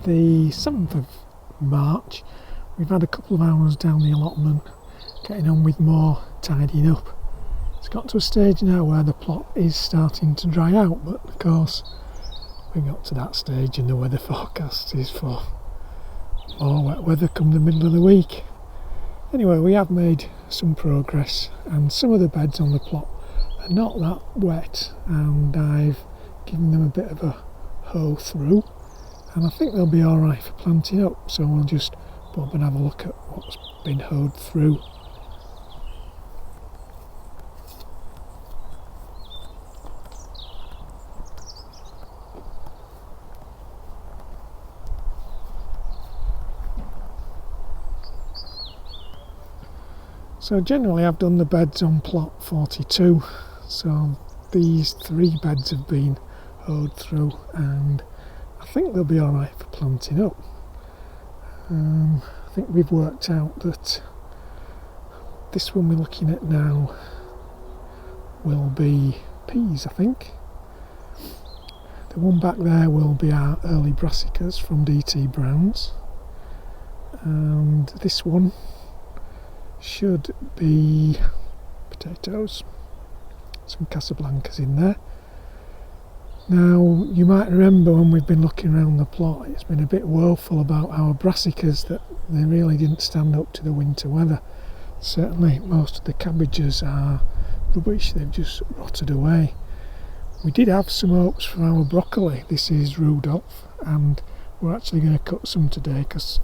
the 7th of March. We've had a couple of hours down the allotment, getting on with more tidying up. It's got to a stage now where the plot is starting to dry out, but of course we got to that stage and the weather forecast is for more wet weather come the middle of the week. Anyway, we have made some progress, and some of the beds on the plot are not that wet, and I've given them a bit of a hoe through, and I think they'll be alright for planting up, so we'll just pop and have a look at what's been hoed through. So generally I've done the beds on plot 42, so these 3 beds have been hoed through, and I think they'll be alright for planting up. I think we've worked out that this one we're looking at now will be peas, I think. The one back there will be our early brassicas from DT Browns, and this one should be potatoes, some Casablancas in there. Now you might remember when we've been looking around the plot, it's been a bit woeful about our brassicas, that they really didn't stand up to the winter weather. Certainly most of the cabbages are rubbish, they've just rotted away. We did have some hopes for our broccoli. This is Rudolph, and we're actually going to cut some today because,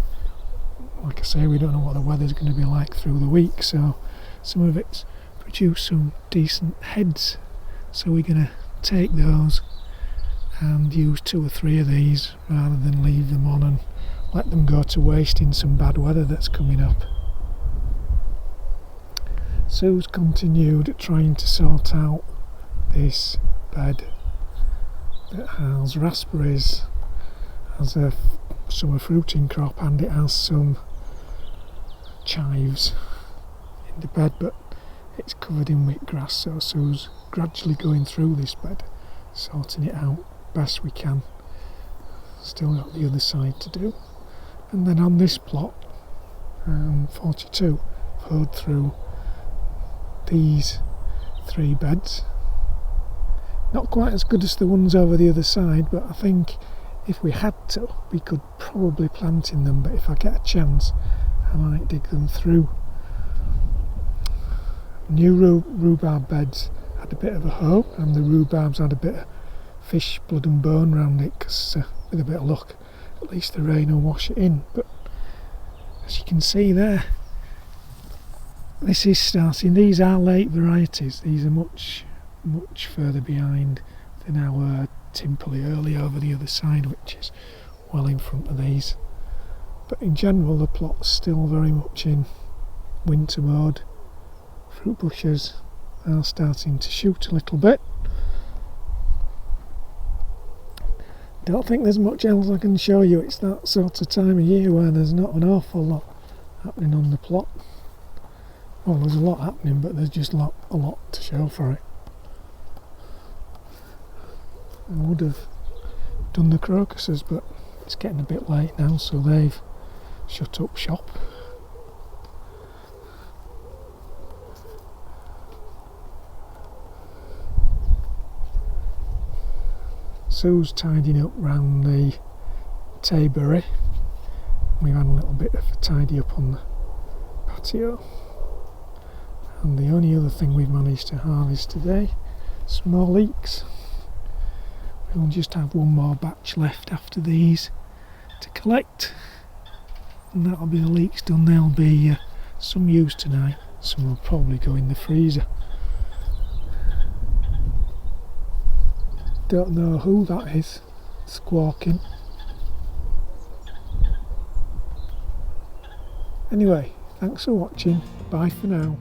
like I say, we don't know what the weather's going to be like through the week, so some of it's produced some decent heads, so we're going to take those and use 2 or 3 of these rather than leave them on and let them go to waste in some bad weather that's coming up. Sue's continued trying to sort out this bed that has raspberries as a summer fruiting crop, and it has some chives in the bed, but it's covered in wheatgrass, so Sue's gradually going through this bed, sorting it out best we can. Still got the other side to do. And then on this plot, 42, I've hoed through these 3 beds. Not quite as good as the ones over the other side, but I think if we had to, we could probably plant in them, but if I get a chance, I might dig them through. New rhubarb beds had a bit of a hoe, and the rhubarbs had a bit of fish blood and bone round it, because with a bit of luck at least the rain will wash it in. But as you can see there, this is starting. These are late varieties, these are much further behind than our Timperley early over the other side, which is well in front of these. But in general the plot's still very much in winter mode. Fruit bushes are starting to shoot a little bit. Don't think there's much else I can show you. It's that sort of time of year where there's not an awful lot happening on the plot. Well, there's a lot happening, but there's just a lot to show for it. I would have done the crocuses, but it's getting a bit late now, so they've shut up shop. Sue's tidying up round the tayberry. We've had a little bit of a tidy up on the patio. And the only other thing we've managed to harvest today, some more leeks. We'll just have one more batch left after these to collect, and that'll be the leeks done. There'll be some used tonight, some will probably go in the freezer. Don't know who that is squawking. Anyway, thanks for watching, bye for now.